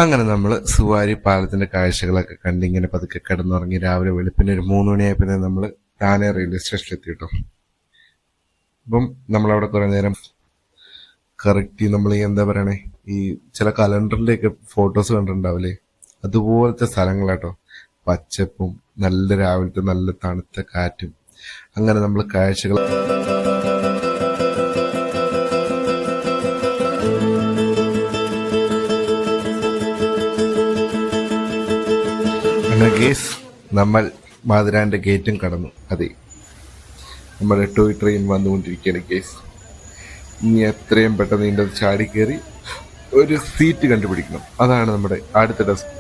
അങ്ങനെ നമ്മൾ സുവാരി പാലത്തിന്റെ കാഴ്ചകളൊക്കെ കണ്ടിങ്ങനെ പതുക്കെ കിടന്നുറങ്ങി രാവിലെ വെളുപ്പിന് ഒരു 3 മണിയായപ്പോൾ നമ്മൾ താനെ റെയിൽവേ സ്റ്റേഷനിൽ എത്തിയിട്ടോ. അപ്പം നമ്മളവിടെ കുറെ നേരം കറക്റ്റ് നമ്മൾ എന്താ പറയണേ, ഈ ചില കലണ്ടറിന്റെ ഒക്കെ ഫോട്ടോസ് കണ്ടിട്ടുണ്ടാവില്ലേ, അതുപോലത്തെ സ്ഥലങ്ങളാട്ടോ. പച്ചപ്പും നല്ല രാവിലത്തെ നല്ല തണുത്ത കാറ്റും അങ്ങനെ നമ്മൾ കാഴ്ചകൾ ഗേസ് നമ്മൾ മാതിരാന്റെ ഗേറ്റും കടന്നു. അതെ, നമ്മുടെ ടോയ് ട്രെയിൻ വന്നുകൊണ്ടിരിക്കുകയാണ് ഗേസ്. ഇനി എത്രയും പെട്ടെന്ന് ഇതിൻ്റെ ചാടി കയറി ഒരു സീറ്റ് കണ്ടുപിടിക്കണം. അതാണ് നമ്മുടെ അടുത്ത ടാസ്ക്.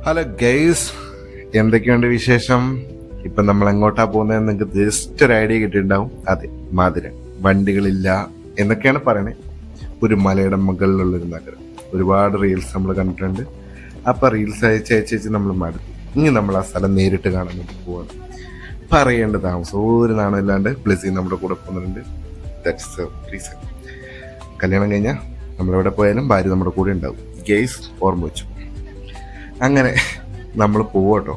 ഹലോ ഗൈസ്, എന്തൊക്കെയുണ്ട് വിശേഷം? ഇപ്പൊ നമ്മൾ എങ്ങോട്ടാ പോകുന്നതെന്ന് നിങ്ങൾക്ക് ജസ്റ്റ് ഒരു ഐഡിയ കിട്ടിയിട്ടുണ്ടാവും. അതെ, മധുര. വണ്ടികളില്ല എന്നൊക്കെയാണ് പറയണേ. ഒരു മലയുടെ മുകളിലുള്ളൊരു നഗരം. ഒരുപാട് റീൽസ് നമ്മൾ കണ്ടിട്ടുണ്ട്. അപ്പൊ റീൽസ് അയച്ച് നമ്മൾ മടുത്തു. ഇനി നമ്മൾ ആ സ്ഥലം നേരിട്ട് കാണാൻ വേണ്ടി പോവാണ്. പറയേണ്ട താമസം ഒരു നാണമില്ലാണ്ട് പ്ലസ് നമ്മുടെ കൂടെ പോകുന്നുണ്ട്. That's reason. കല്യാണം കഴിഞ്ഞാൽ നമ്മളെവിടെ പോയാലും ഭാര്യ നമ്മുടെ കൂടെ ഉണ്ടാവും. ഗൈസ്, ഓർമ്മ വെച്ചു. അങ്ങനെ നമ്മൾ പോവട്ടോ.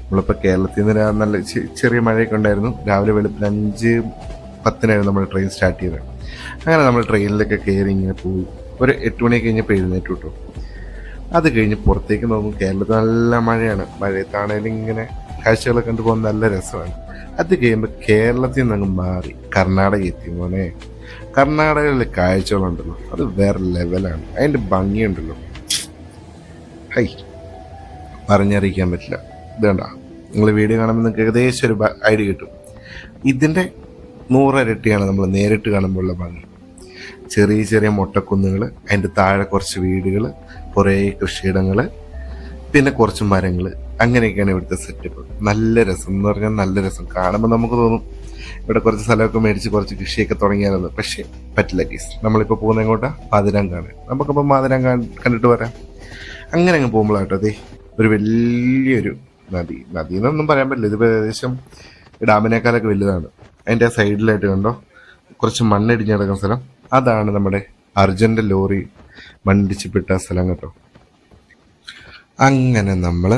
നമ്മളിപ്പോൾ കേരളത്തിൽ നിന്ന് നല്ല ചെറിയ മഴയൊക്കെ ഉണ്ടായിരുന്നു. രാവിലെ വെളുപ്പിന് 5:10 നമ്മൾ ട്രെയിൻ സ്റ്റാർട്ട് ചെയ്തത്. അങ്ങനെ നമ്മൾ ട്രെയിനിലൊക്കെ കയറി ഇങ്ങനെ പോയി ഒരു 8 മണി കഴിഞ്ഞപ്പോൾ എഴുന്നേറ്റ് കിട്ടും. അത് കഴിഞ്ഞ് പുറത്തേക്ക് നോക്കും. കേരളത്തിൽ നല്ല മഴയാണ്. മഴയത്താണേലും ഇങ്ങനെ കാഴ്ചകളൊക്കെ കണ്ടു പോകുന്ന നല്ല രസമാണ്. അത് കഴിയുമ്പോൾ കേരളത്തിൽ നിന്ന് മാറി കർണാടക എത്തി. മോനെ, കർണാടകയിലെ കാഴ്ചകളുണ്ടല്ലോ, അത് വേറെ ലെവലാണ്. അതിൻ്റെ ഭംഗിയുണ്ടല്ലോ, ഹൈ, പറഞ്ഞറിയിക്കാൻ പറ്റില്ല. ഇതേണ്ട, നിങ്ങൾ വീഡിയോ കാണുമ്പോൾ നിങ്ങൾക്ക് ഏകദേശം ഒരു ഐഡിയ കിട്ടും. ഇതിൻ്റെ 100 ഇരട്ടിയാണ് നമ്മൾ നേരിട്ട് കാണുമ്പോഴുള്ള ഭംഗി. ചെറിയ ചെറിയ മൊട്ടക്കുന്നുകൾ, അതിൻ്റെ താഴെ കുറച്ച് വീടുകൾ, കുറേ കൃഷിയിടങ്ങൾ, പിന്നെ കുറച്ച് മരങ്ങൾ, അങ്ങനെയൊക്കെയാണ് ഇവിടുത്തെ സെറ്റപ്പ്. നല്ല രസം എന്ന് പറഞ്ഞാൽ നല്ല രസം. കാണുമ്പോൾ നമുക്ക് തോന്നും ഇവിടെ കുറച്ച് സ്ഥലമൊക്കെ മേടിച്ച് കുറച്ച് കൃഷിയൊക്കെ തുടങ്ങിയാലെന്ന്. പക്ഷേ പറ്റില്ല ഗീസ്. നമ്മളിപ്പോൾ പോകുന്ന എങ്ങോട്ടാ? മാതിരാൻ കാണാൻ. നമുക്കിപ്പോൾ മാതിരാൻ കണ്ടിട്ട് വരാം. അങ്ങനെ അങ്ങ് പോകുമ്പോഴാട്ടോ അതെ ഒരു വലിയൊരു നദി എന്നൊന്നും പറയാൻ പറ്റില്ല. ഇത് ഏകദേശം ഡാമിനേക്കാളൊക്കെ വലുതാണ്. അതിൻ്റെ ആ സൈഡിലായിട്ട് കണ്ടോ കുറച്ച് മണ്ണിടിഞ്ഞ് കിടക്കുന്ന സ്ഥലം. അതാണ് നമ്മുടെ അർജന്റ് ലോറി മണ്ണിടിച്ചിപ്പെട്ട സ്ഥലം കേട്ടോ. അങ്ങനെ നമ്മൾ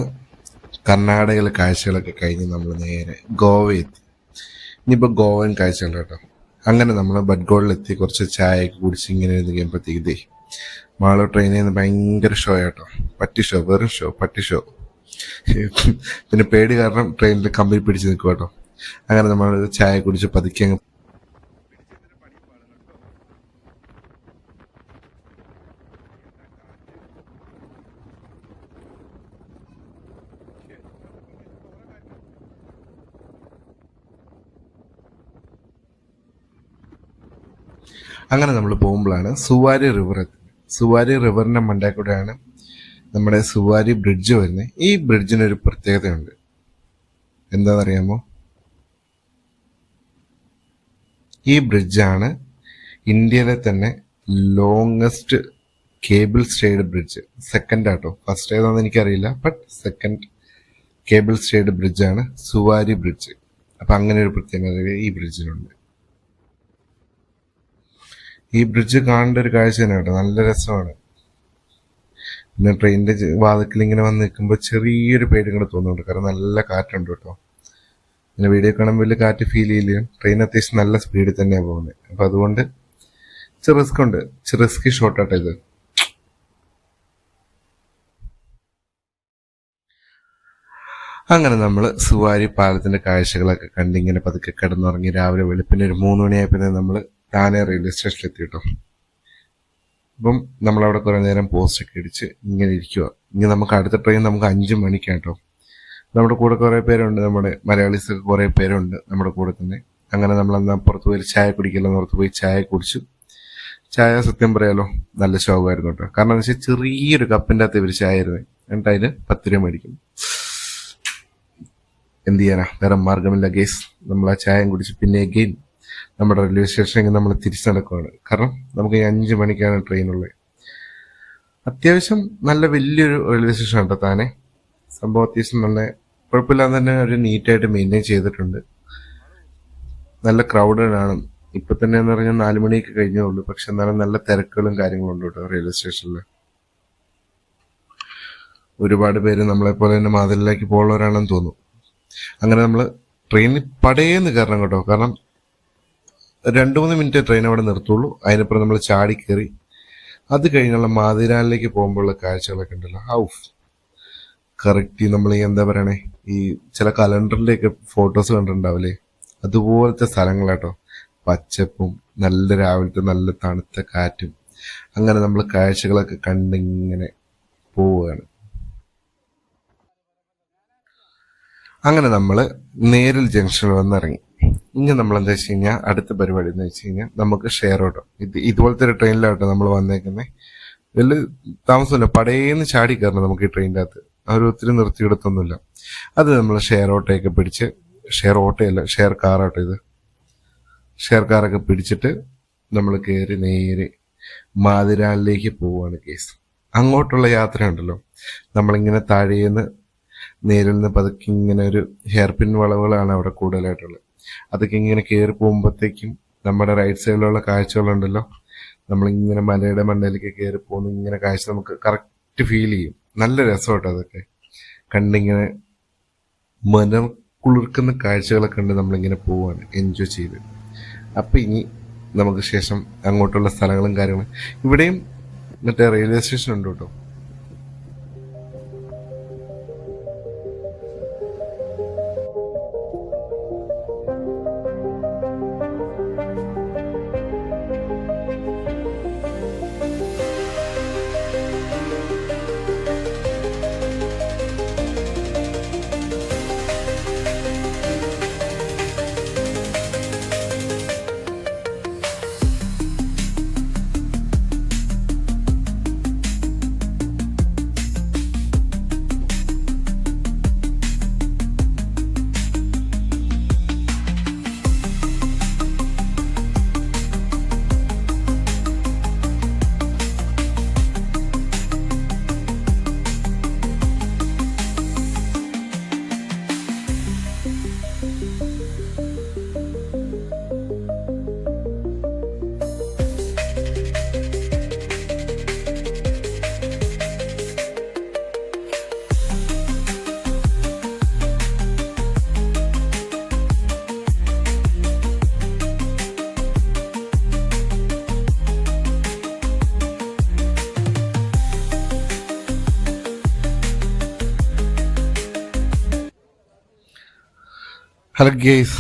കർണാടകയിലെ കാഴ്ചകളൊക്കെ കഴിഞ്ഞ് നമ്മൾ നേരെ ഗോവ എത്തി. ഇനിയിപ്പോൾ ഗോവൻ കാഴ്ചകൾ കേട്ടോ. അങ്ങനെ നമ്മൾ ബഡ്ഗോളിലെത്തി കുറച്ച് ചായയൊക്കെ കുടിച്ച് ഇങ്ങനെ കഴിയുമ്പോഴത്തേക്ക് മാളോ ട്രെയിനിൽ നിന്ന് ഭയങ്കര ഷോ ആട്ടോ. പട്ടി ഷോ, വെറും ഷോ, പട്ടി ഷോ. പിന്നെ പേടി കാരണം ട്രെയിനിൽ കമ്പി പിടിച്ച് നിൽക്കും കേട്ടോ. അങ്ങനെ നമ്മൾ ചായ കുടിച്ച് പതുക്കെ അങ്ങ് അങ്ങനെ നമ്മൾ പോകുമ്പോഴാണ് സുവാരി റിവർ എത്തുന്നത്. സുവാരി റിവറിന്റെ മണ്ടേ കൂടെയാണ് നമ്മുടെ സുവാരി ബ്രിഡ്ജ് വരുന്നത്. ഈ ബ്രിഡ്ജിനൊരു പ്രത്യേകതയുണ്ട്. എന്താണെന്നറിയാമോ? ഈ ബ്രിഡ്ജാണ് ഇന്ത്യയിലെ തന്നെ longest cable stayed bridge. Second ആട്ടോ, ഫസ്റ്റ് ഏതാണെന്ന് എനിക്കറിയില്ല, ബട്ട് സെക്കൻഡ് കേബിൾ സ്റ്റേഡ് ബ്രിഡ്ജാണ് സുവാരി ബ്രിഡ്ജ്. അപ്പൊ അങ്ങനെ ഒരു പ്രത്യേകത ഈ ബ്രിഡ്ജിനുണ്ട്. ഈ ബ്രിഡ്ജ് കാണേണ്ട ഒരു കാഴ്ച തന്നെ കേട്ടോ, നല്ല രസമാണ്. പിന്നെ ട്രെയിനിന്റെ വാതിക്കൽ ഇങ്ങനെ വന്ന് നിൽക്കുമ്പോൾ ചെറിയൊരു പേടി കൂടെ തോന്നുന്നുണ്ട്, കാരണം നല്ല കാറ്റുണ്ട് കേട്ടോ. പിന്നെ വീഡിയോ കാണുമ്പോൾ വലിയ കാറ്റ് ഫീൽ ചെയ്യില്ല. ട്രെയിൻ അത്യാവശ്യം നല്ല സ്പീഡിൽ തന്നെയാണ് പോകുന്നത്. അപ്പം അതുകൊണ്ട് ഇച്ചിരി റിസ്ക് ഉണ്ട്. ഇച്ചിരി റിസ്കി ഷോട്ടാട്ടോ ഇത്. അങ്ങനെ നമ്മൾ സുവാരി പാലത്തിന്റെ കാഴ്ചകളൊക്കെ കണ്ടിങ്ങനെ പതുക്കെ കിടന്നുറങ്ങി രാവിലെ വെളുപ്പിന് ഒരു 3 മണിയായപ്പോൾ നമ്മൾ താനെ റെയിൽവേ സ്റ്റേഷനിൽ എത്തി കേട്ടോ. അപ്പം നമ്മളവിടെ കുറേ നേരം പോസ്റ്റൊക്കെ അടിച്ച് ഇങ്ങനെ ഇരിക്കുക. ഇനി നമുക്ക് അടുത്ത ട്രെയിൻ നമുക്ക് 5 മണിക്കാണ് കേട്ടോ. നമ്മുടെ കൂടെ കുറേ പേരുണ്ട്, നമ്മുടെ മലയാളീസൊക്കെ കുറേ പേരുണ്ട് നമ്മുടെ കൂടെ തന്നെ. അങ്ങനെ നമ്മളെന്നാ പുറത്ത് പോയി ചായ കുടിക്കില്ലെന്ന് പുറത്ത് പോയി ചായ കുടിച്ചു. ചായ സത്യം പറയാലോ നല്ല ശോകമായിരുന്നു കേട്ടോ. കാരണം എന്ന് വെച്ചാൽ ചെറിയൊരു കപ്പിൻ്റെ അകത്ത് ഇവർ ചായ ആയിരുന്നു. എന്നിട്ട് അതിന് 10 രൂപ മേടിക്കും. എന്ത് ചെയ്യാനാ, വേറെ മാർഗമില്ല ഗേസ്. നമ്മൾ ആ ചായം കുടിച്ച് പിന്നെ അഗെയിൻ നമ്മുടെ റെയിൽവേ സ്റ്റേഷനിൽ നമ്മൾ തിരിച്ചു നടക്കുകയാണ്. കാരണം നമുക്ക് 5 മണിക്കാണ് ട്രെയിനുള്ളത്. അത്യാവശ്യം നല്ല വലിയൊരു റെയിൽവേ സ്റ്റേഷൻ കേട്ടോ താനെ. സംഭവം അത്യാവശ്യം നല്ല കുഴപ്പമില്ലാതെ തന്നെ ഒരു നീറ്റായിട്ട് മെയിൻറ്റെയിൻ ചെയ്തിട്ടുണ്ട്. നല്ല ക്രൗഡഡ് ആണ്. ഇപ്പൊ തന്നെ എന്ന് പറഞ്ഞാൽ 4 മണിയൊക്കെ കഴിഞ്ഞേ ഉള്ളൂ. പക്ഷെ എന്നാലും നല്ല തിരക്കുകളും കാര്യങ്ങളും ഉണ്ട് കേട്ടോ റെയിൽവേ സ്റ്റേഷനിൽ. ഒരുപാട് പേര് നമ്മളെ പോലെ തന്നെ മാതലിലേക്ക് പോകുന്നവരാണെന്ന് തോന്നുന്നു. അങ്ങനെ നമ്മൾ ട്രെയിനിൽ പടയേന്ന് കയറണം കേട്ടോ. കാരണം 2-3 മിനിറ്റ് ട്രെയിൻ അവിടെ നിർത്തുള്ളൂ. അതിനപ്പുറം നമ്മൾ ചാടി കയറി അത് കഴിഞ്ഞുള്ള മാതിരാനിലേക്ക് പോകുമ്പോഴുള്ള കാഴ്ചകളൊക്കെ ഉണ്ടല്ലോ, ഹൗഫ് കറക്റ്റ് നമ്മൾ ഈ എന്താ പറയണേ, ഈ ചില കലണ്ടറിൻ്റെയൊക്കെ ഫോട്ടോസ് കണ്ടിട്ടുണ്ടാവില്ലേ, അതുപോലത്തെ സ്ഥലങ്ങളാട്ടോ. പച്ചപ്പും നല്ല രാവിലത്തെ നല്ല തണുത്ത കാറ്റും. അങ്ങനെ നമ്മൾ കാഴ്ചകളൊക്കെ കണ്ടിങ്ങനെ പോവുകയാണ്. അങ്ങനെ നമ്മൾ നേരിൽ ജംഗ്ഷനിൽ വന്നിറങ്ങി. ഇനി നമ്മൾ എന്താ വെച്ച് കഴിഞ്ഞാൽ അടുത്ത പരിപാടി എന്ന് വെച്ച് കഴിഞ്ഞാൽ നമുക്ക് ഷെയർ ഓട്ടോ. ഇതുപോലത്തെ ഒരു ട്രെയിനിലാട്ടോ നമ്മൾ വന്നേക്കുന്നത്. വലിയ താമസമില്ല, പടയേന്ന് ചാടി കയറണം നമുക്ക് ഈ ട്രെയിനിൻ്റെ അകത്ത്. അവർ ഒത്തിരി നിർത്തിയിടത്തൊന്നുമില്ല. അത് നമ്മൾ ഷെയർ ഓട്ടോയൊക്കെ പിടിച്ച്, ഷെയർ ഓട്ടോയല്ല ഷെയർ കാറാട്ടോ ഇത്, ഷെയർ കാറൊക്കെ പിടിച്ചിട്ട് നമ്മൾ കയറി നേരെ മാതിരാനിലേക്ക് പോവുകയാണ് കേസ്. അങ്ങോട്ടുള്ള യാത്ര ഉണ്ടല്ലോ, നമ്മളിങ്ങനെ താഴേന്ന് നേരിൽ നിന്ന് പതുക്കെ ഇങ്ങനെ ഒരു ഹെയർ പിൻ വളവുകളാണ് അവിടെ കൂടുതലായിട്ടുള്ളത്. അതൊക്കെ ഇങ്ങനെ കയറി പോകുമ്പോഴത്തേക്കും നമ്മുടെ റൈറ്റ് സൈഡിലുള്ള കാഴ്ചകളുണ്ടല്ലോ, നമ്മളിങ്ങനെ മലയുടെ മണ്ടയിലേക്ക് കയറി പോകുന്ന ഇങ്ങനെ കാഴ്ച നമുക്ക് കറക്റ്റ് ഫീൽ ചെയ്യും. നല്ല രസമാട്ടോ അതൊക്കെ കണ്ടിങ്ങനെ മനം കുളിർക്കുന്ന കാഴ്ചകളൊക്കെ ഉണ്ട്. നമ്മളിങ്ങനെ പോവാണ് എൻജോയ് ചെയ്ത്. അപ്പം ഇനി നമുക്ക് ശേഷം അങ്ങോട്ടുള്ള സ്ഥലങ്ങളും കാര്യങ്ങളും. ഇവിടെയും മറ്റേ റെയിൽവേ സ്റ്റേഷൻ ഉണ്ട് കേട്ടോ. ഹലോ ഗേസ്,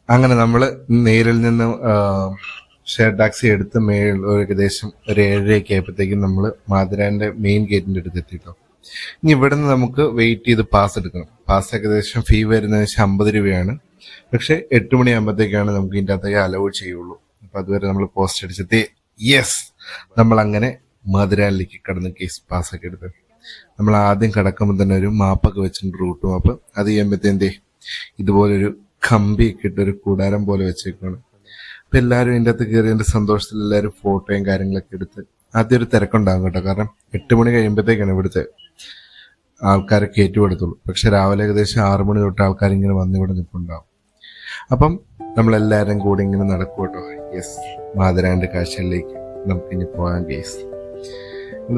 അങ്ങനെ നമ്മൾ നേരിൽ നിന്ന് ഷെയർ ടാക്സി എടുത്ത് ഏകദേശം ഒരു 7:30 ആയപ്പോഴത്തേക്കും നമ്മൾ മാതിരാന്റെ മെയിൻ ഗേറ്റിന്റെ അടുത്ത് എത്തിട്ടോ. ഇനി ഇവിടെ നിന്ന് നമുക്ക് വെയിറ്റ് ചെയ്ത് പാസ് എടുക്കണം. പാസ് ഏകദേശം ഫീ വരുന്നത് 50 രൂപയാണ്. പക്ഷെ 8 മണിയാകുമ്പോഴത്തേക്കാണ് നമുക്ക് ഇതിൻ്റെ അകത്തേക്ക് അലൗ ചെയ്യുള്ളൂ. അപ്പൊ അതുവരെ നമ്മൾ പോസ്റ്റ് അടിച്ചെത്തി. യെസ്, നമ്മൾ അങ്ങനെ മാതിരാനിലേക്ക് കടന്ന് കേസ് പാസ്സൊക്കെ എടുത്ത് നമ്മൾ ആദ്യം കിടക്കുമ്പോൾ തന്നെ ഒരു മാപ്പൊക്കെ വെച്ചിട്ടുണ്ട്, റൂട്ട് മാപ്പ്. അത് ചെയ്യുമ്പോഴത്തേന്തേ ഇതുപോലൊരു കമ്പിയൊക്കെ ഇട്ടൊരു കൂടാരം പോലെ വെച്ചേക്കാണ്. അപ്പൊ എല്ലാവരും ഇതിൻ്റെ അകത്ത് കയറിയതിന്റെ സന്തോഷത്തിൽ എല്ലാവരും ഫോട്ടോയും കാര്യങ്ങളൊക്കെ എടുത്ത് ആദ്യം ഒരു തിരക്കുണ്ടാകും കേട്ടോ. കാരണം 8 മണി കഴിയുമ്പോഴത്തേക്കാണ് ഇവിടുത്തെ ആൾക്കാരെ കയറ്റുപെടുത്തുള്ളൂ. പക്ഷെ രാവിലെ ഏകദേശം 6 മണി തൊട്ട് ആൾക്കാർ ഇങ്ങനെ വന്ന് ഇവിടെ നിൽപ്പുണ്ടാവും. അപ്പം നമ്മളെല്ലാവരും കൂടി ഇങ്ങനെ നടക്കും കേട്ടോ. യെസ്, മാതിരാന്റെ കാഴ്ചയിലേക്ക് നമുക്കിനി പോകാൻ കേസ്.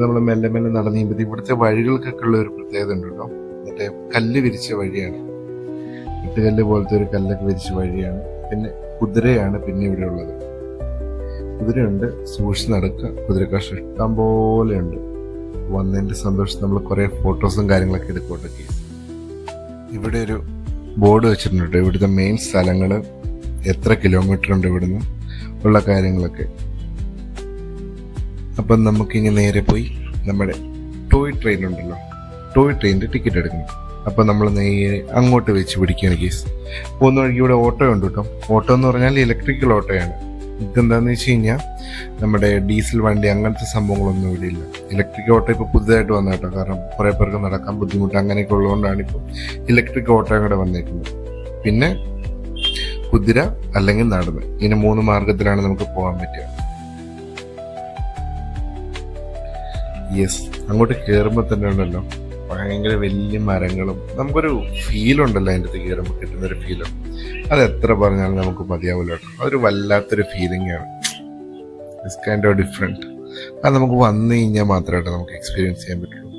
നമ്മൾ മെല്ലെ മെല്ലെ നടന്നു കഴിയുമ്പോൾ ഇവിടുത്തെ വഴികൾക്കൊക്കെ ഉള്ള ഒരു പ്രത്യേകത ഉണ്ടല്ലോ. മറ്റേ കല്ല് വിരിച്ച വഴിയാണ്, ഇട്ടുകല്ല് പോലത്തെ ഒരു കല്ലൊക്കെ വിരിച്ച വഴിയാണ്. പിന്നെ കുതിരയാണ് പിന്നെ ഇവിടെ ഉള്ളത്. കുതിരയുണ്ട്, സൂക്ഷിച്ച് നടക്കുക. കുതിരക്കാശ് ഇഷ്ടം പോലെയുണ്ട്. വന്നതിന്റെ സന്തോഷം നമ്മൾ കുറെ ഫോട്ടോസും കാര്യങ്ങളൊക്കെ എടുക്കോട്ടെ. ഇവിടെ ഒരു ബോർഡ് വെച്ചിട്ടുണ്ട്, ഇവിടുത്തെ മെയിൻ സ്ഥലങ്ങൾ, എത്ര കിലോമീറ്റർ ഉണ്ട് ഇവിടുന്ന് ഉള്ള കാര്യങ്ങളൊക്കെ. അപ്പം നമുക്കിങ്ങനെ നേരെ പോയി നമ്മുടെ ടോയ് ട്രെയിൻ ഉണ്ടല്ലോ, ടോയ് ട്രെയിനിൻ്റെ ടിക്കറ്റ് എടുക്കണം. അപ്പം നമ്മൾ നേരെ അങ്ങോട്ട് വെച്ച് പിടിക്കുകയാണ് കേസ്. പോകുന്ന വഴിക്ക് ഇവിടെ ഓട്ടോ ഉണ്ട് കേട്ടോ. ഓട്ടോ എന്ന് പറഞ്ഞാൽ ഇലക്ട്രിക്കൽ ഓട്ടോയാണ്. ഇതെന്താണെന്ന് വെച്ച് കഴിഞ്ഞാൽ നമ്മുടെ ഡീസൽ വണ്ടി അങ്ങനത്തെ സംഭവങ്ങളൊന്നും ഇവിടെ ഇല്ല. ഇലക്ട്രിക് ഓട്ടോ ഇപ്പോൾ പുതുതായിട്ട് വന്ന കേട്ടോ. കാരണം കുറേ പേർക്ക് നടക്കാൻ ബുദ്ധിമുട്ട് അങ്ങനെയൊക്കെ ഉള്ളതുകൊണ്ടാണ് ഇപ്പോൾ ഇലക്ട്രിക് ഓട്ടോ കൂടെ വന്നേക്കുന്നത്. പിന്നെ കുതിര അല്ലെങ്കിൽ നടന്ന്, ഇങ്ങനെ 3 മാർഗത്തിലാണ് നമുക്ക് പോകാൻ പറ്റുക. യെസ്, അങ്ങോട്ട് കയറുമ്പോൾ തന്നെ ഉണ്ടല്ലോ ഭയങ്കര വലിയ മരങ്ങളും നമുക്കൊരു ഫീലുണ്ടല്ലോ അതിൻ്റെ അടുത്ത് കയറുമ്പോൾ കിട്ടുന്നൊരു ഫീലും. അത് എത്ര പറഞ്ഞാലും നമുക്ക് മതിയാവില്ല കേട്ടോ. അതൊരു വല്ലാത്തൊരു ഫീലിംഗ് ആണ്. It's kind of different. അത് നമുക്ക് വന്നു കഴിഞ്ഞാൽ മാത്രമായിട്ട് നമുക്ക് എക്സ്പീരിയൻസ് ചെയ്യാൻ പറ്റുള്ളൂ.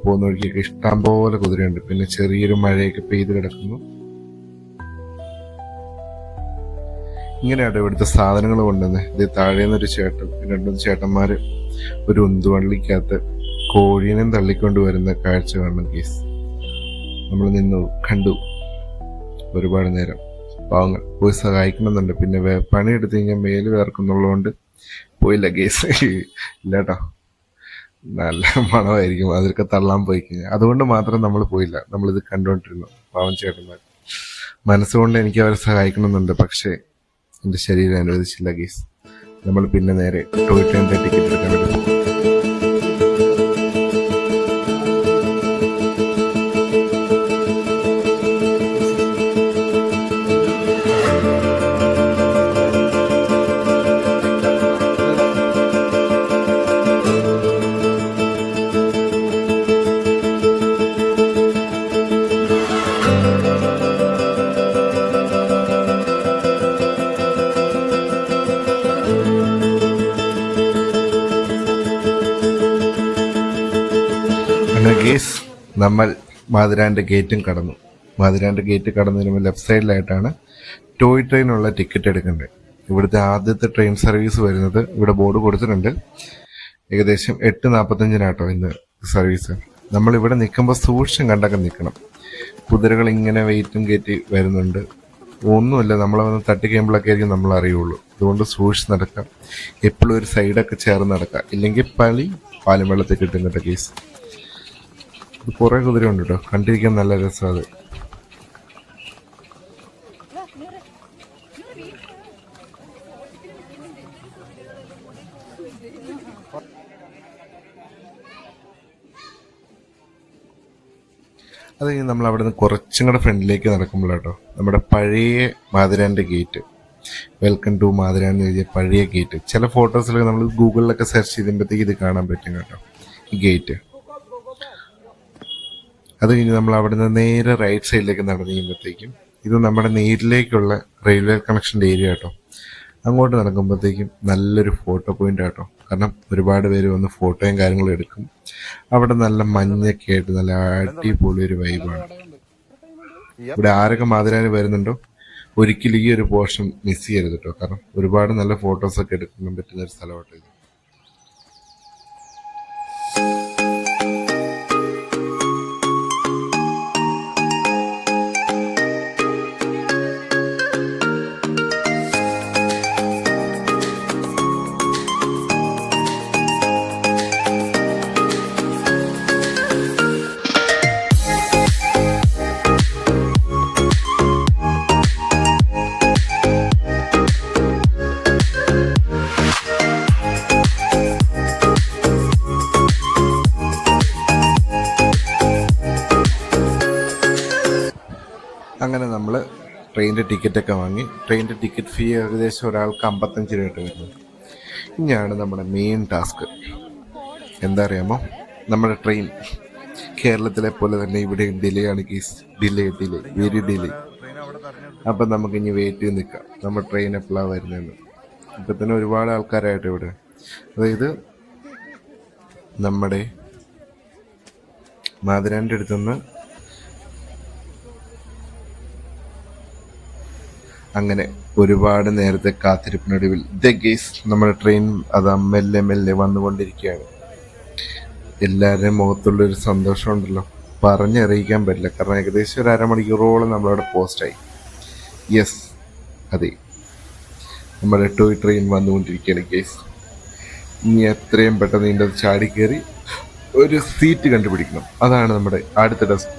പോകുന്ന വഴിക്കൊക്കെ ഇഷ്ടം പോലെ കുതിരയുണ്ട്. പിന്നെ ചെറിയൊരു മഴയൊക്കെ പെയ്ത് കിടക്കുന്നു. ഇങ്ങനെയാണ് ഇവിടുത്തെ സാധനങ്ങൾ കൊണ്ടുവന്നത്. ഇത് താഴേന്നൊരു ചേട്ടൻ, 2 ചേട്ടന്മാർ ഒരു ഉന്തുവള്ളിക്കകത്ത് കോഴീനെയും തള്ളിക്കൊണ്ട് വരുന്ന കാഴ്ച കാണണം കേസ്. നമ്മൾ നിന്നു കണ്ടു ഒരുപാട് നേരം. പാവങ്ങൾ പോയി സഹായിക്കണമെന്നുണ്ട്. പിന്നെ പണിയെടുത്ത് കഴിഞ്ഞാൽ മേല് വേർക്കുന്നുള്ളതുകൊണ്ട് പോയില്ല കേസ്. ഇല്ലാട്ടോ, നല്ല മണമായിരിക്കും അതൊക്കെ തള്ളാൻ പോയി കഴിഞ്ഞാൽ. അതുകൊണ്ട് മാത്രം നമ്മൾ പോയില്ല. നമ്മളിത് കണ്ടുകൊണ്ടിരുന്നു. പാവം ചേട്ടന്മാർ. മനസ്സുകൊണ്ട് എനിക്ക് അവരെ സഹായിക്കണമെന്നുണ്ട്, പക്ഷേ എൻ്റെ ശരീരം അനുവദിച്ചില്ല കേസ്. നമ്മൾ പിന്നെ നേരെ ടോയ് ട്രെയിനിൻ്റെ ടിക്കറ്റ് എടുക്കാൻ വേണ്ടി പോകും. ഗേസ്, നമ്മൾ മാതിരാൻ്റെ ഗേറ്റും കടന്നു. മാതിരാൻ്റെ ഗേറ്റ് കടന്നു വരുമ്പോൾ ലെഫ്റ്റ് സൈഡിലായിട്ടാണ് ടോയ് ട്രെയിനുള്ള ടിക്കറ്റ് എടുക്കേണ്ടത്. ഇവിടുത്തെ ആദ്യത്തെ ട്രെയിൻ സർവീസ് വരുന്നത് ഇവിടെ ബോർഡ് കൊടുത്തിട്ടുണ്ട്. ഏകദേശം 8:45 ഇന്ന് സർവീസ്. നമ്മളിവിടെ നിൽക്കുമ്പോൾ സൂക്ഷ്യം കണ്ടൊക്കെ നിൽക്കണം. കുതിരകൾ ഇങ്ങനെ വെയിറ്റും കയറ്റി വരുന്നുണ്ട്. ഒന്നുമില്ല, നമ്മളെ വന്ന് തട്ടിക്കഴിയുമ്പോഴൊക്കെ ആയിരിക്കും നമ്മൾ അറിയുള്ളൂ. അതുകൊണ്ട് സൂക്ഷിച്ച് നടക്കാം. എപ്പോഴും ഒരു സൈഡൊക്കെ ചേർന്ന് നടക്കാം. ഇല്ലെങ്കിൽ പാലും വെള്ളത്തിൽ കിട്ടും കേട്ടോ കേസ്. ഇത് കുറേ കുതിര ഉണ്ട് കേട്ടോ, കണ്ടിരിക്കാൻ നല്ല രസം. അത് കഴിഞ്ഞ് നമ്മൾ അവിടെ നിന്ന് കുറച്ചും കൂടെ ഫ്രണ്ടിലേക്ക് നടക്കുമ്പോഴാട്ടോ നമ്മുടെ പഴയ മാതിരാൻ്റെ ഗേറ്റ്, വെൽക്കം ടു മാതിരാൻ എന്ന് എഴുതിയ പഴയ ഗേറ്റ്. ചില ഫോട്ടോസിലൊക്കെ നമ്മൾ ഗൂഗിളിലൊക്കെ സെർച്ച് ചെയ്യുമ്പോഴത്തേക്ക് ഇത് കാണാൻ പറ്റും കേട്ടോ, ഈ ഗേറ്റ്. അത് കഴിഞ്ഞ് നമ്മൾ അവിടെ നിന്ന് നേരെ റൈറ്റ് സൈഡിലേക്ക് നടന്നു കഴിയുമ്പോഴത്തേക്കും ഇത് നമ്മുടെ നേരിലേക്കുള്ള റെയിൽവേ കണക്ഷൻ്റെ ഏരിയ കേട്ടോ. അങ്ങോട്ട് നടക്കുമ്പോഴത്തേക്കും നല്ലൊരു ഫോട്ടോ പോയിന്റ് കേട്ടോ. കാരണം ഒരുപാട് പേര് വന്ന് ഫോട്ടോയും കാര്യങ്ങളും എടുക്കും. അവിടെ നല്ല മഞ്ഞൊക്കെ ആയിട്ട് നല്ല അടിപൊളി ഒരു വൈബാണ്. ഇവിടെ ആരൊക്കെ മാതിരാന് വരുന്നുണ്ടോ ഒരിക്കലും ഈ ഒരു പോർഷൻ മിസ് ചെയ്യരുത് കേട്ടോ. കാരണം ഒരുപാട് നല്ല ഫോട്ടോസൊക്കെ എടുക്കാൻ പറ്റുന്ന ഒരു സ്ഥലമാട്ടോ ഇത്. അങ്ങനെ നമ്മൾ ട്രെയിനിൻ്റെ ടിക്കറ്റൊക്കെ വാങ്ങി. ട്രെയിനിൻ്റെ ടിക്കറ്റ് ഫീ ഏകദേശം ഒരാൾക്ക് 55 രൂപ വരുന്നത്. ഇനിയാണ് നമ്മുടെ മെയിൻ ടാസ്ക്. എന്താ അറിയാമോ, നമ്മുടെ ട്രെയിൻ കേരളത്തിലെ പോലെ തന്നെ ഇവിടെ ഡിലേ ആണ് കേസ്. Delay very delay. അപ്പം നമുക്ക് ഇനി വെയിറ്റ് ചെയ്ത് നിൽക്കാം നമ്മുടെ ട്രെയിൻ എപ്പോഴാണ് വരുന്നതെന്ന്. ഇപ്പം തന്നെ ഒരുപാട് ആൾക്കാരായിട്ട് ഇവിടെ, അതായത് നമ്മുടെ മാതിരാൻ്റെ അടുത്തുനിന്ന് അങ്ങനെ ഒരുപാട് നേരത്തെ കാത്തിരിപ്പിനൊടുവിൽ ഗേസ് നമ്മുടെ ട്രെയിൻ അത് മെല്ലെ വന്നുകൊണ്ടിരിക്കുകയാണ്. എല്ലാവരുടെയും മുഖത്തുള്ളൊരു സന്തോഷമുണ്ടല്ലോ, പറഞ്ഞറിയിക്കാൻ പറ്റില്ല. കാരണം ഏകദേശം ഒരു അരമണിക്കൂറോളം നമ്മളവിടെ പോസ്റ്റായി. യെസ്, അതെ, നമ്മുടെ ടോയ് ട്രെയിൻ വന്നുകൊണ്ടിരിക്കുകയാണ് ഗേസ്. ഇനി എത്രയും പെട്ടെന്ന് ഇതിൻ്റെ ചാടി കയറി ഒരു സീറ്റ് കണ്ടുപിടിക്കണം. അതാണ് നമ്മുടെ അടുത്ത ഡെസ്ക്.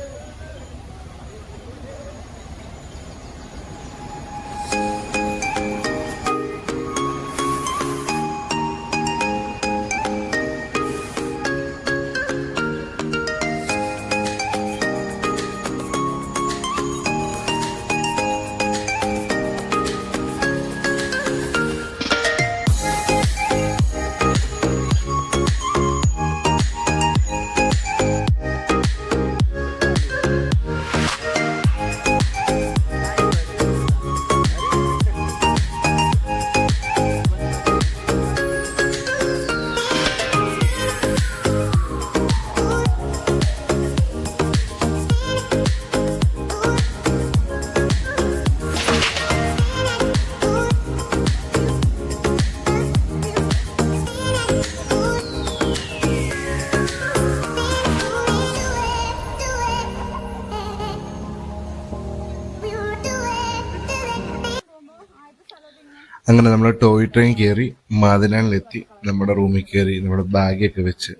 അങ്ങനെ നമ്മൾ ടോയ് ട്രെയിൻ കയറി മാതിനാനിലെത്തി. നമ്മുടെ റൂമിൽ കയറി നമ്മുടെ ബാഗൊക്കെ വെച്ച്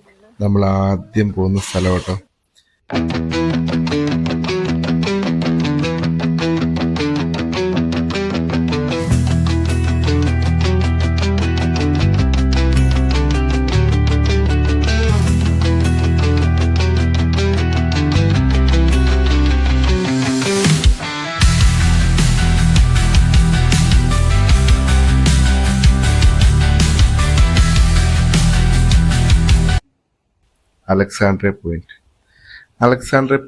നമ്മൾ ആദ്യം പോകുന്ന സ്ഥലം കേട്ടോ. അലക്സാണ്ട്രിയ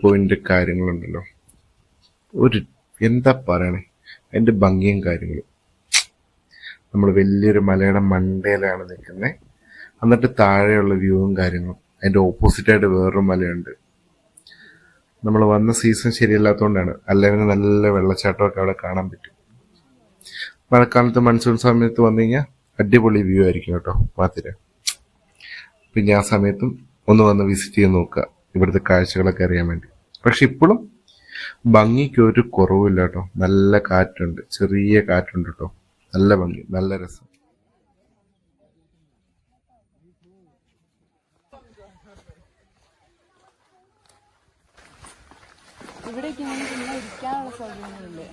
പോയിന്റ് കാര്യങ്ങളുണ്ടല്ലോ, ഒരു എന്താ പറയണേ, അതിന്റെ ഭംഗിയും കാര്യങ്ങളും. നമ്മൾ വലിയൊരു മലയുടെ മണ്ടയിലാണ് നിൽക്കുന്നത്. എന്നിട്ട് താഴെയുള്ള വ്യൂവും കാര്യങ്ങളും. അതിന്റെ ഓപ്പോസിറ്റായിട്ട് വേറൊരു മലയുണ്ട്. നമ്മൾ വന്ന സീസൺ ശരിയല്ലാത്തതുകൊണ്ടാണ്, അല്ലെങ്കിൽ നല്ല വെള്ളച്ചാട്ടമൊക്കെ അവിടെ കാണാൻ പറ്റും. മഴക്കാലത്ത് മൺസൂൺ സമയത്ത് വന്നു കഴിഞ്ഞാൽ അടിപൊളി വ്യൂ ആയിരിക്കും കേട്ടോ മാതിര. പിന്നെ ആ സമയത്തും ഒന്ന് വന്ന് വിസിറ്റ് ചെയ്ത് നോക്കുക, ഇവിടുത്തെ കാഴ്ചകളൊക്കെ അറിയാൻ വേണ്ടി. പക്ഷെ ഇപ്പോഴും ഭംഗിക്ക് ഒരു കുറവില്ല കേട്ടോ. നല്ല കാറ്റുണ്ട്, ചെറിയ കാറ്റുണ്ട് കേട്ടോ. നല്ല ഭംഗി, നല്ല രസം. ഇവിടേക്ക് ഇരിക്കാനുള്ള സൗകര്യങ്ങളില്ലേ?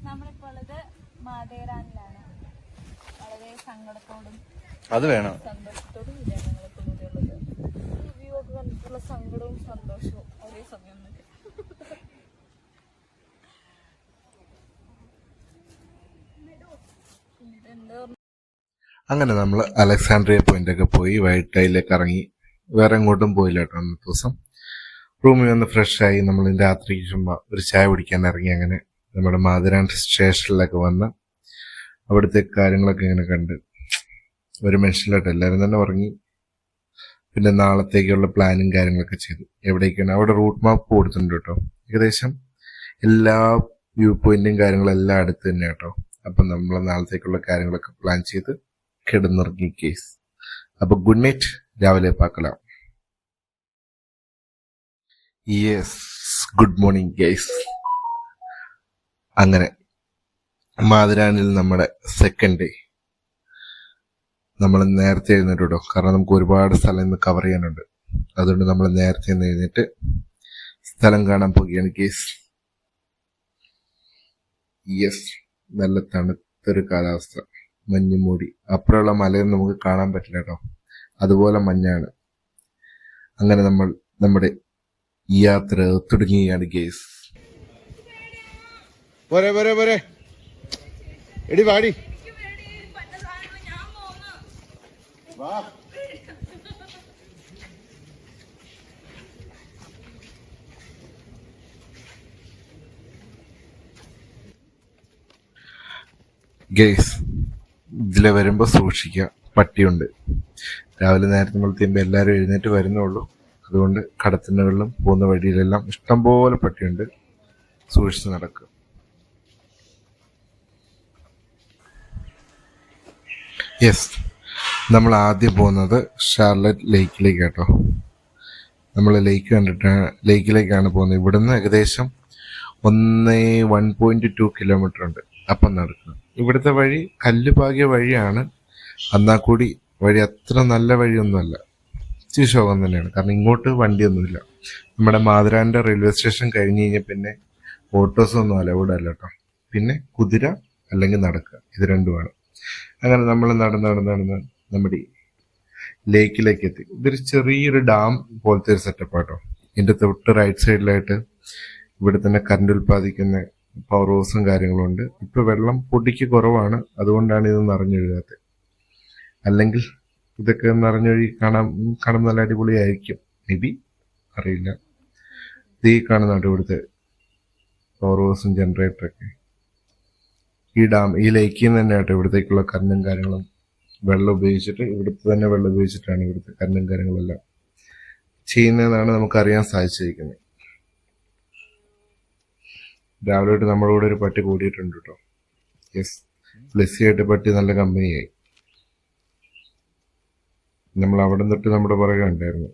നമ്മളിപ്പോൾ ഉള്ളത് മാതേരാനിലാണ്. വളരെ സങ്കടത്തോടും അത് വേണം സന്തോഷത്തോടും കൂടിയാണ് ഞങ്ങളിപ്പോൾ കൂടിയുള്ളത്. വ്യൂ ഒക്കെ കണ്ടിട്ടുള്ള സങ്കടവും സന്തോഷവും ഒരേ സമയം. അങ്ങനെ നമ്മൾ അലക്സാണ്ട്രിയ പോയിന്റ് ഒക്കെ പോയി വൈറ്റായിലേക്ക് ഇറങ്ങി. വേറെ എങ്ങോട്ടും പോയില്ല കേട്ടോ അന്നത്തെ ദിവസം. റൂമിൽ വന്ന് ഫ്രഷായി നമ്മൾ രാത്രിക്ക് ചുമ്മാ ഒരു ചായ കുടിക്കാൻ ഇറങ്ങി. അങ്ങനെ നമ്മുടെ മാതിരാൻ സ്റ്റേഷനിലൊക്കെ വന്ന് അവിടുത്തെ കാര്യങ്ങളൊക്കെ ഇങ്ങനെ കണ്ട് ഒരു മനുഷ്യനിലായിട്ട് എല്ലാവരും തന്നെ ഉറങ്ങി. പിന്നെ നാളത്തേക്കുള്ള പ്ലാനും കാര്യങ്ങളൊക്കെ ചെയ്തു. എവിടേക്കാണ് അവിടെ റൂട്ട് മാപ്പ് കൊടുത്തിട്ടുണ്ട് കേട്ടോ. ഏകദേശം എല്ലാ വ്യൂ പോയിന്റും കാര്യങ്ങളെല്ലാം അടുത്ത് തന്നെ കേട്ടോ. അപ്പം നമ്മൾ നാളത്തേക്കുള്ള കാര്യങ്ങളൊക്കെ പ്ലാൻ ചെയ്ത് കിടന്നുറങ്ങി കേസ്. അപ്പൊ ഗുഡ് നൈറ്റ്, രാവിലെ പാക്കലാം. Yes, good morning guys. അങ്ങനെ മാതിരാനിൽ നമ്മുടെ സെക്കൻഡ് ഡേ. നമ്മൾ നേരത്തെ എഴുന്നേറ്റ് കേട്ടോ, കാരണം നമുക്ക് ഒരുപാട് സ്ഥലം ഇന്ന് കവർ ചെയ്യാനുണ്ട്. അതുകൊണ്ട് നമ്മൾ നേരത്തെ എഴുന്നേറ്റ് സ്ഥലം കാണാൻ പോവുകയാണ് ഗൈസ്. യെസ്, നല്ല തണുത്തൊരു കാലാവസ്ഥ, മഞ്ഞുമൂടി. അപ്പുറമുള്ള മലയൊന്നും നമുക്ക് കാണാൻ പറ്റില്ല കേട്ടോ, അതുപോലെ മഞ്ഞാണ്. അങ്ങനെ നമ്മൾ നമ്മുടെ യാത്ര തുടങ്ങിയാണ് ഗേസ്. പോരെ പോരെ പോരെ, എടി വാടി വാ. ഗേസ്, ഇതിലെ വരുമ്പോ സൂക്ഷിക്കുക. പട്ടിയുണ്ട്. രാവിലെ നേരത്തെ വെളുത്തുമ്പോൾ എല്ലാവരും എഴുന്നേറ്റ് വരുന്നുള്ളൂ. അതുകൊണ്ട് കടത്തിണ്ണകളിലും പോകുന്ന വഴിയിലെല്ലാം ഇഷ്ടംപോലെ പട്ടിയുണ്ട്. സൂക്ഷിച്ച് നടക്കുക. യെസ്, നമ്മൾ ആദ്യം പോകുന്നത് ഷാർലറ്റ് ലേക്കിലേക്ക് കേട്ടോ. നമ്മൾ ലേക്കിലേക്കാണ് പോകുന്നത്. ഇവിടുന്ന് ഏകദേശം 1.2 കിലോമീറ്റർ ഉണ്ട്. അപ്പം നടക്കുക. ഇവിടുത്തെ വഴി കല്ലുപാകിയ വഴിയാണ്. എന്നാൽ കൂടി വഴി അത്ര നല്ല വഴിയൊന്നുമല്ല, ഇച്ചിരി ശോകം തന്നെയാണ്. കാരണം ഇങ്ങോട്ട് വണ്ടിയൊന്നുമില്ല. നമ്മുടെ മാതിരാൻ്റെ റെയിൽവേ സ്റ്റേഷൻ കഴിഞ്ഞ് കഴിഞ്ഞാൽ പിന്നെ ഓട്ടോസൊന്നും അലൗഡ് അല്ല കേട്ടോ. പിന്നെ കുതിര അല്ലെങ്കിൽ നടക്കുക, ഇത് രണ്ടുമാണ്. അങ്ങനെ നമ്മൾ നടന്ന് നമ്മുടെ ലേക്കിലേക്ക് എത്തി. ഇതൊരു ചെറിയൊരു ഡാം പോലത്തെ ഒരു സെറ്റപ്പ് ആട്ടോ. ഇതിൻ്റെ തൊട്ട് റൈറ്റ് സൈഡിലായിട്ട് ഇവിടെ തന്നെ കറണ്ട് ഉൽപ്പാദിക്കുന്ന പവർ ഹൗസും കാര്യങ്ങളും ഉണ്ട്. ഇപ്പൊ വെള്ളം പൊടിക്ക് കുറവാണ്, അതുകൊണ്ടാണ് ഇത് നിറഞ്ഞൊഴുകാത്തത്. അല്ലെങ്കിൽ ഇതൊക്കെ നിറഞ്ഞൊഴി കാണാൻ നല്ല അടിപൊളിയായിരിക്കും. മേ ബി, അറിയില്ല. ഈ കാണുന്നുണ്ട് ഇവിടുത്തെ പവർ ഹൗസും ജനറേറ്ററൊക്കെ. ഈ ലേക്കിൽ നിന്ന് തന്നെ ആട്ടോ ഇവിടത്തേക്കുള്ള കറണ്ടും കാര്യങ്ങളും വെള്ളം ഉപയോഗിച്ചിട്ട്, ഇവിടുത്തെ തന്നെ വെള്ളം ഉപയോഗിച്ചിട്ടാണ് ഇവിടുത്തെ കറണ്ടും കാര്യങ്ങളെല്ലാം ചെയ്യുന്നതെന്നാണ് നമുക്കറിയാൻ സാധിച്ചിരിക്കുന്നത്. രാവിലെ തൊട്ട് നമ്മുടെ കൂടെ ഒരു പട്ടി കൂടിയിട്ടുണ്ട് കേട്ടോ. യെസ്, ഫ്ലെസ്സിയായിട്ട് പട്ടി നല്ല കമ്പനിയായി. നമ്മൾ അവിടെ തൊട്ട് നമ്മുടെ പുറകെ ഉണ്ടായിരുന്നു.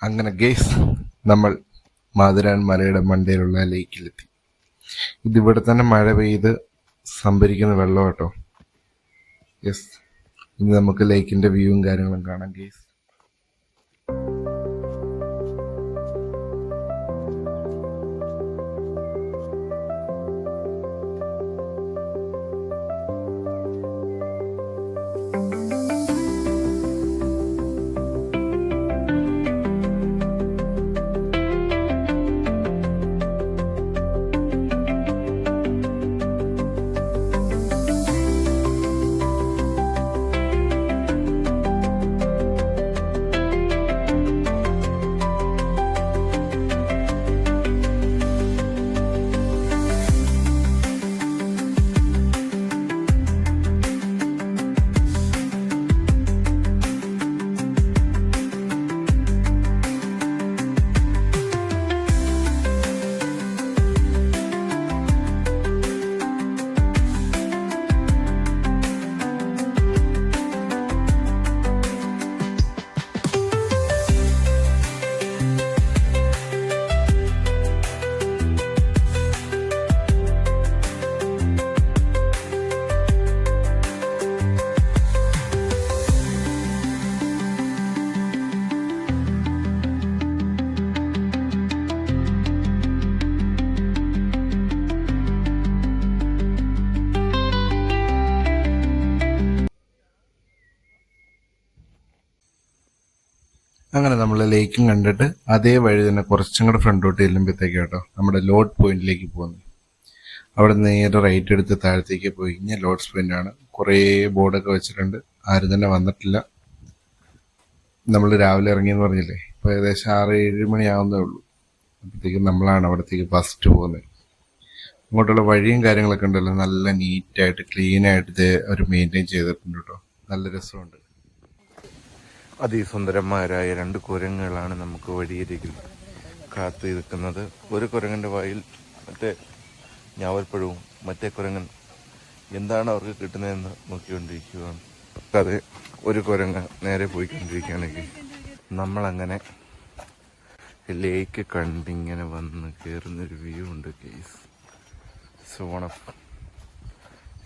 അങ്ങനെ ഗേസ്, നമ്മൾ മാതിരാൻ മലയുടെ മണ്ടയിലുള്ള ലേക്കിലെത്തി. ഇതിവിടെ തന്നെ മഴ പെയ്ത് സംഭരിക്കുന്ന വെള്ളം കേട്ടോ. യെസ്, ഇനി നമുക്ക് ലേക്കിന്റെ വ്യൂവും കാര്യങ്ങളും കാണാം ഗേസ്. അങ്ങനെ നമ്മൾ ലേക്കും കണ്ടിട്ട് അതേ വഴി തന്നെ കുറച്ചും കൂടെ ഫ്രണ്ടോട്ട് ചെല്ലുമ്പോഴത്തേക്ക് കേട്ടോ നമ്മുടെ ലോഡ് പോയിന്റിലേക്ക് പോകുന്നത്. അവിടെ നേരെ റൈറ്റ് എടുത്ത് താഴത്തേക്ക് പോയി കഴിഞ്ഞാൽ ലോഡ്സ് പോയിന്റ് ആണ്. കുറേ ബോർഡൊക്കെ വെച്ചിട്ടുണ്ട്. ആരും തന്നെ വന്നിട്ടില്ല. നമ്മൾ രാവിലെ ഇറങ്ങിയെന്ന് പറഞ്ഞില്ലേ, ഇപ്പോൾ ഏകദേശം 6-7 മണിയാവുന്നേ ഉള്ളൂ. അപ്പോഴത്തേക്കും നമ്മളാണ് അവിടത്തേക്ക് ഫസ്റ്റ് പോകുന്നത്. അങ്ങോട്ടുള്ള വഴിയും കാര്യങ്ങളൊക്കെ ഉണ്ടല്ലോ, നല്ല നീറ്റായിട്ട് ക്ലീനായിട്ട് അവർ മെയിൻറ്റെയിൻ ചെയ്തിട്ടുണ്ട് കേട്ടോ. നല്ല രസമുണ്ട്. അതിസുന്ദരന്മാരായ 2 കുരങ്ങുകളാണ് നമുക്ക് വഴിയരികിൽ കാത്തു നിൽക്കുന്നത്. ഒരു കുരങ്ങൻ്റെ വായിൽ മറ്റേ ഞാവൽപ്പഴവും, മറ്റേ കുരങ്ങൻ എന്താണ് അവർക്ക് കിട്ടുന്നതെന്ന് നോക്കിക്കൊണ്ടിരിക്കുകയാണ്. അത് ഒരു കുരങ്ങ നേരെ പോയിക്കൊണ്ടിരിക്കുകയാണെങ്കിൽ നമ്മളങ്ങനെ ലേക്ക് കണ്ടിങ്ങനെ വന്ന് കയറുന്നൊരു വ്യൂ ഉണ്ട് കേസ്. സോണഫ്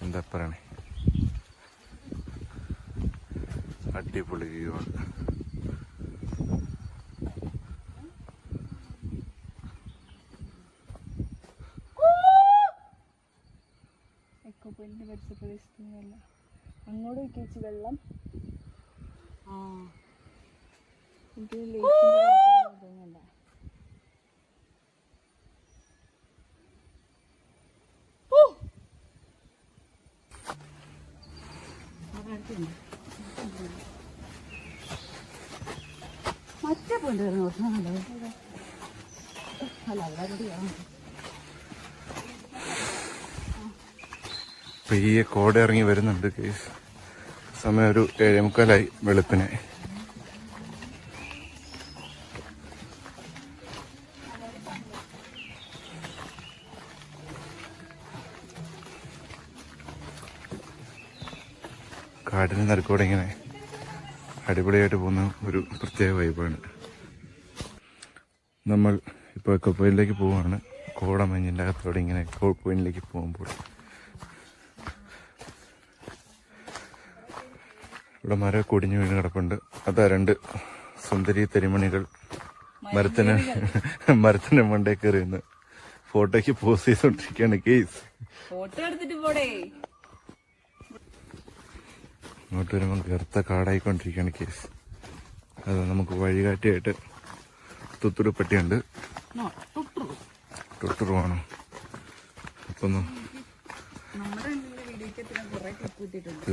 എന്താ പറയണേ, അടിപൊളി വ്യൂ ആണ്. എക്കോ പോയിന്റിന്റെ പരിസരപ്രദേശത്തുനിന്നല്ല അങ്ങോട്ട് വെച്ച് വെള്ളം എനിക്ക് ലേക്കിന്റെ മറ്റേ പോയിന്റ് വരുന്ന അല്ല അവിടെ പെയ്യെ കോട ഇറങ്ങി വരുന്നുണ്ട് കേസ്. സമയം ഒരു 7:45 വെളുപ്പിനെ. കാടിന് നടുക്കൂടെ ഇങ്ങനെ അടിപൊളിയായിട്ട് പോകുന്ന ഒരു പ്രത്യേക വൈബാണ്. നമ്മൾ ഇപ്പോൾ എക്കോ പോയിന്റിലേക്ക് പോവുകയാണ്. കോടമഞ്ഞിൻ്റെ അകത്തോടെ ഇങ്ങനെ എക്കോ പോയിന്റിലേക്ക് പോകുമ്പോൾ ഇവിടെ മരം കൊടിഞ്ഞു വീണ് കിടപ്പുണ്ട്. അതാ 2 സുന്ദരി തരിമണികൾ മരത്തിന് മണ്ടേ കയറിയുന്നു ഫോട്ടോയ്ക്ക് പോസ്റ്റ് ചെയ്തോണ്ടിരിക്കുകയാണ് കേസ്. ഫോട്ടോ എടുത്തിട്ട് പോടേ. ഇങ്ങോട്ട് വരുമ്പോൾ കറുത്ത കാടായിക്കൊണ്ടിരിക്കുകയാണ് കേസ്. അത് നമുക്ക് വഴികാട്ടിയായിട്ട് തുത്തുടുപ്പട്ടിയുണ്ട്. ടുട്ടുറുവാണോ? അപ്പം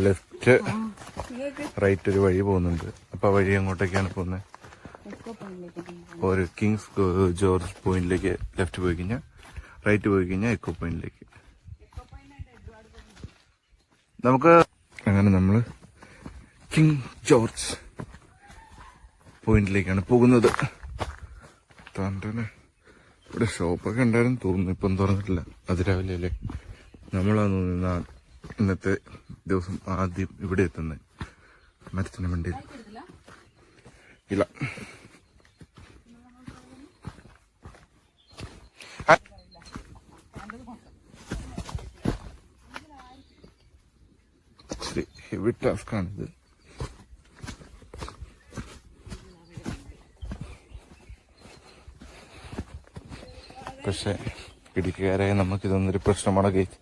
ലെഫ്റ്റ് റൈറ്റ് ഒരു വഴി പോകുന്നുണ്ട്. അപ്പൊ ആ വഴി അങ്ങോട്ടേക്കാണ് പോകുന്നത്. ഒരു കിങ്സ് ജോർജ് പോയിന്റിലേക്ക് ലെഫ്റ്റ് പോയി കഴിഞ്ഞാൽ, റൈറ്റ് പോയി കഴിഞ്ഞാൽ എക്കോ പോയിന്റിലേക്ക്. നമുക്ക് അങ്ങനെ നമ്മള് കിങ് ജോർജ് പോയിന്റിലേക്കാണ് പോകുന്നത്. ഇവിടെ ഷോപ്പൊക്കെ ഉണ്ടായിരുന്നു തോന്നുന്നു, ഇപ്പം തുറന്നിട്ടില്ല. അതിരാവിലെ അല്ലേ നമ്മളാന്ന് തോന്നുന്ന ഇന്നത്തെ ദിവസം ആദ്യം ഇവിടെ എത്തുന്നത്. മരത്തിന് വണ്ടിയിൽ ഇല്ല. ഹെവി ടാസ്കാണിത്. പക്ഷെ ഇടുക്കിക്കാരായ നമുക്കിതൊന്നൊരു പ്രശ്നമാണ് കേസ്.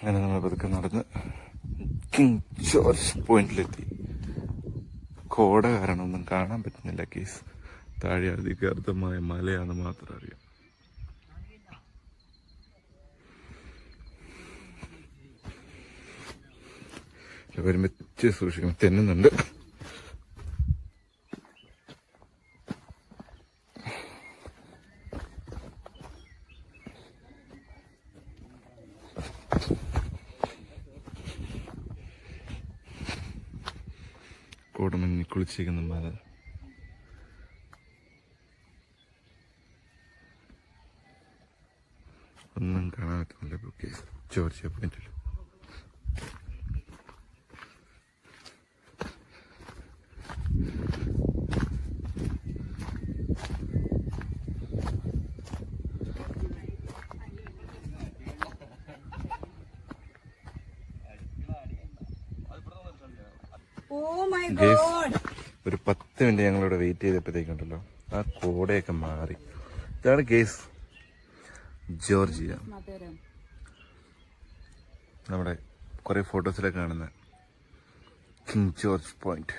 അങ്ങനെ നമ്മൾ പതുക്കെ നടന്ന് കിങ് ജോർജ് പോയിന്റിലെത്തി. കോട കാരണം ഒന്നും കാണാൻ പറ്റുന്നില്ല കേസ്. താഴെ അതികർദ്ദമായ മലയാണെന്ന് മാത്രം അറിയാം. വരുമ്പോ സൂക്ഷിക്കണം, തെന്നുന്നുണ്ട്. കോടമഞ്ഞി കുളിച്ചിരിക്കുന്ന മല. ഒന്നും കാണാൻ പറ്റുന്നില്ല ജോർജിയ പോയിന്റിൽ. ഒരു 10 മിനിറ്റ് ഞങ്ങളിവിടെ വെയിറ്റ് ചെയ്തപ്പോഴത്തേക്കുണ്ടല്ലോ ആ കോടയൊക്കെ മാറി. ഇതാണ് കേസ് ജോർജിയ. നമ്മുടെ കുറെ ഫോട്ടോസിലൊക്കെ കാണുന്ന കിങ് ജോർജ് പോയിന്റ്.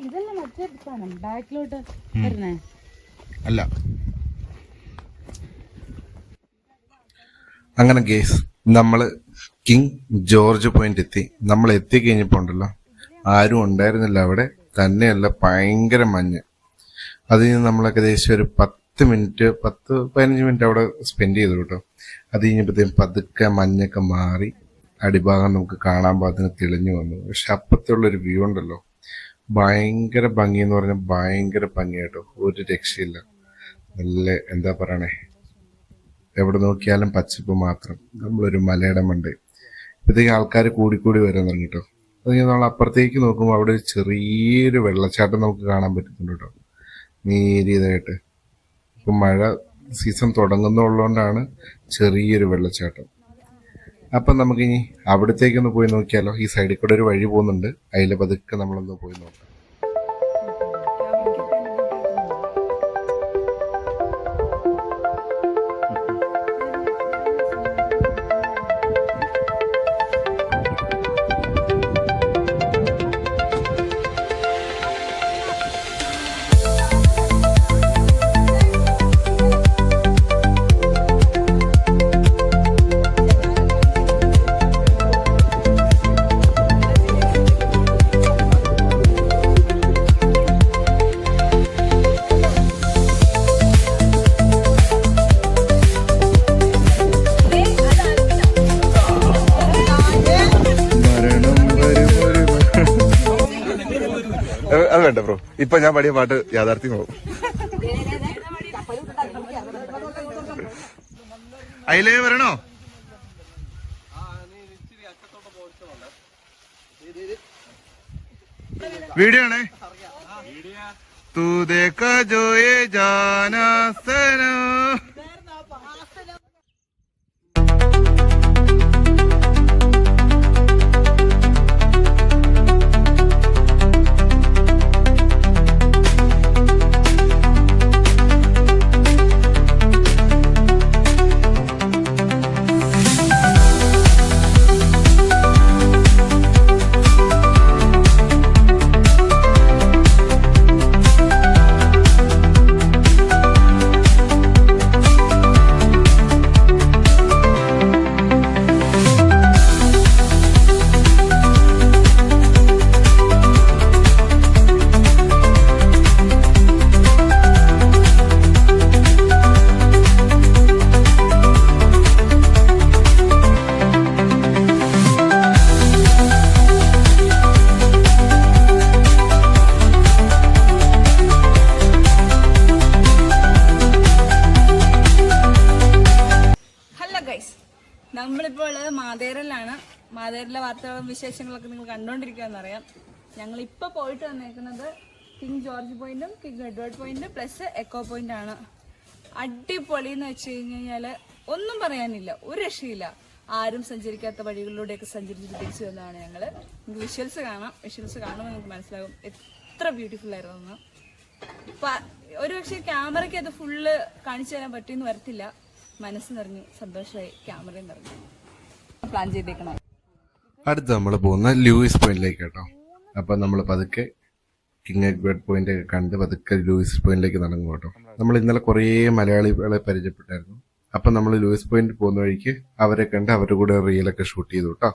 ഇതല്ല മറ്റേ സാധനം ബാക്കിലോട്ട് വരുന്നേ അല്ല. അങ്ങനെ ഗേസ് നമ്മള് കിങ് ജോർജ് പോയിന്റ് എത്തി. നമ്മൾ എത്തിക്കഴിഞ്ഞപ്പോ ഉണ്ടല്ലോ ആരും ഉണ്ടായിരുന്നില്ല അവിടെ. തന്നെയല്ല ഭയങ്കര മഞ്ഞ്. അതിൽ നിന്ന് നമ്മൾ ഏകദേശം ഒരു 10-15 മിനിറ്റ് അവിടെ സ്പെൻഡ് ചെയ്തു കേട്ടോ. അത് കഴിഞ്ഞപ്പോഴത്തേക്കും പതുക്കെ മഞ്ഞൊക്കെ മാറി അടിഭാഗം നമുക്ക് കാണാൻ പാകത്തിന് തെളിഞ്ഞു വന്നു. പക്ഷെ അപ്പത്തുള്ളൊരു വ്യൂ ഉണ്ടല്ലോ ഭയങ്കര ഭംഗി എന്ന് പറഞ്ഞാൽ ഭയങ്കര ഭംഗിയായിട്ടോ, ഒരു രക്ഷയില്ല. നല്ല എന്താ പറയണേ, എവിടെ നോക്കിയാലും പച്ചപ്പ് മാത്രം. നമ്മളൊരു മലയുടെ മണ്ട്. ഇപ്പോഴത്തേക്ക് ആൾക്കാർ കൂടിക്കൂടി വരാൻ തുടങ്ങി കേട്ടോ. അത് നമ്മൾ അപ്പുറത്തേക്ക് നോക്കുമ്പോൾ അവിടെ ഒരു ചെറിയൊരു വെള്ളച്ചാട്ടം നമുക്ക് കാണാൻ പറ്റുന്നുണ്ട് കേട്ടോ, നേരിയതായിട്ട്. ഇപ്പം മഴ സീസൺ തുടങ്ങുന്നുള്ളതുകൊണ്ടാണ് ചെറിയൊരു വെള്ളച്ചാട്ടം. അപ്പം നമുക്കിനി അവിടത്തേക്കൊന്ന് പോയി നോക്കിയാലോ. ഈ സൈഡിൽ കൂടെ ഒരു വഴി പോകുന്നുണ്ട്, അതിൽ പതുക്കെ നമ്മളൊന്ന് പോയി നോക്കാം. അത് വേണ്ട ബ്രോ, ഇപ്പൊ ഞാൻ പാടിയ പാട്ട് യാഥാർത്ഥ്യമാവും. അതിലേ വരണോ? വീഡിയോ ആണേ. തൂ ദേഖാ ജോ യേ ജാനാ സനോ. നമ്മളിപ്പോൾ ഉള്ളത് മാതേരയിലാണ്. മാതേരയിലെ വാർത്തകളും വിശേഷങ്ങളൊക്കെ നിങ്ങൾ കണ്ടുകൊണ്ടിരിക്കുകയെന്നറിയാം. ഞങ്ങൾ ഇപ്പോൾ പോയിട്ട് വന്നേക്കുന്നത് കിങ് ജോർജ് പോയിന്റും കിങ് എഡ്വേർഡ് പോയിന്റും പ്ലസ് എക്കോ പോയിന്റ് ആണ്. അടിപൊളി എന്ന് വെച്ച് കഴിഞ്ഞാൽ ഒന്നും പറയാനില്ല, ഒരു രക്ഷയില്ല. ആരും സഞ്ചരിക്കാത്ത വഴികളിലൂടെയൊക്കെ സഞ്ചരിച്ചിട്ട് തിരിച്ചു വന്നതാണ് ഞങ്ങൾ. നിങ്ങൾക്ക് വിഷ്വൽസ് കാണാം, വിഷ്വൽസ് കാണുമ്പോൾ നിങ്ങൾക്ക് മനസ്സിലാകും എത്ര ബ്യൂട്ടിഫുൾ ആയിരുന്നു. ഒരു പക്ഷേ ക്യാമറയ്ക്ക് അത് ഫുള്ള് കാണിച്ചു തരാൻ പറ്റിയെന്ന് വരത്തില്ല. മനസ്സ് നിറഞ്ഞു, സന്തോഷമായി, ക്യാമറയും നിറഞ്ഞു. പ്ലാൻ ചെയ്തേക്കണം. അടുത്ത് നമ്മൾ പോകുന്ന ലൂയിസ് പോയിന്റിലേക്ക് കേട്ടോ. അപ്പൊ നമ്മൾ പതുക്കെ കിങ് എഡ്വേർഡ് പോയിന്റ് ഒക്കെ കണ്ട് പതുക്കെ ലൂയിസ് പോയിന്റിലേക്ക് നടങ്ങും കേട്ടോ. നമ്മൾ ഇന്നലെ കുറേ മലയാളികളെ പരിചയപ്പെട്ടായിരുന്നു. അപ്പൊ നമ്മൾ ലൂയിസ് പോയിന്റ് പോകുന്ന വഴിക്ക് അവരെ കണ്ട് അവരുടെ കൂടെ റീലൊക്കെ ഷൂട്ട് ചെയ്തു കേട്ടോ.